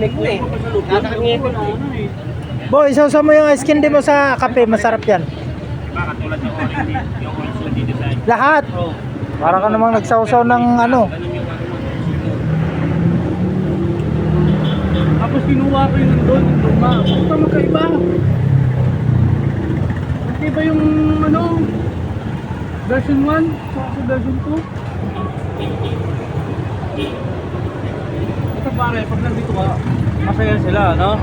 lamig mo eh. Nakakangipin mo. Boy, sausaw mo yung ice candy mo sa kape, masarap yan. Baka tulad ng orange, yung orange design. Lahat. Para ka namang nagsausaw ng ano. Tapos kinuha ko yung doon, yung luma. Puta magkaiba. Magkaiba yung ano, version 1 sa version 2. Ito pare, pag nandito ka, masaya sila, no?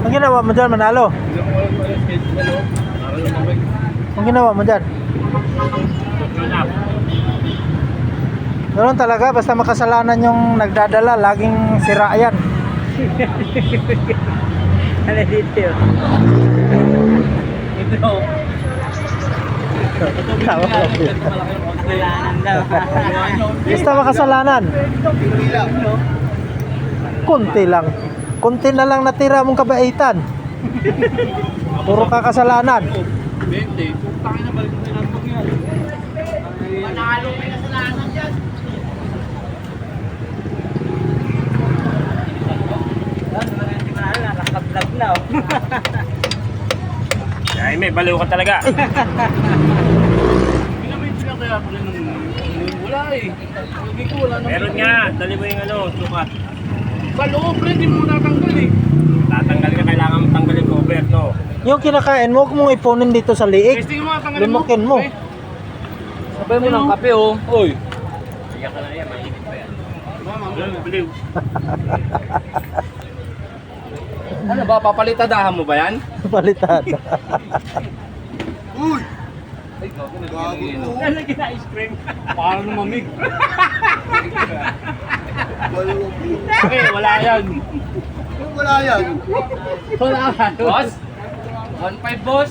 Ang ginawa mo dyan, Manalo? Ang ginawa mo dyan? Ganoon talaga, basta makasalanan yung nagdadala, laging sira yan. Ano dito yun? Ito. Tawa ko. Kasalanan daw. Basta makasalanan. Kunti lang. Kunti na lang natira mong kabaitan. Puro kakasalanan. 20. Putangin na, balik mo na lang yan. Manalo may kasalanan dyan. Nakakablog na oh. Ay, may baliw ka talaga. Pinamit sila kaya pala nung wala eh. Lagi ko wala na. Meron nga, dali mo yung ano, sukat. Sa loob rin, di mo natanggal eh. Tatanggal ka, kailangan mo tanggalin cover, no? Yung kinakain mo, huwag mong ipunin dito sa liig. Testing mo, tanggalin mo. Limukin mo. Sabay mo ng kape oh. Oy. Iyak ka na yan, mainit pa yan. Baliw. Ano ba, papalitadahan mo ba yan? Palitan. Uy! Ay, gago na lagyan na ice cream. Parang lumamig. Okay, wala yan. Wala yan. Wala yan. Boss? 1.5 boss?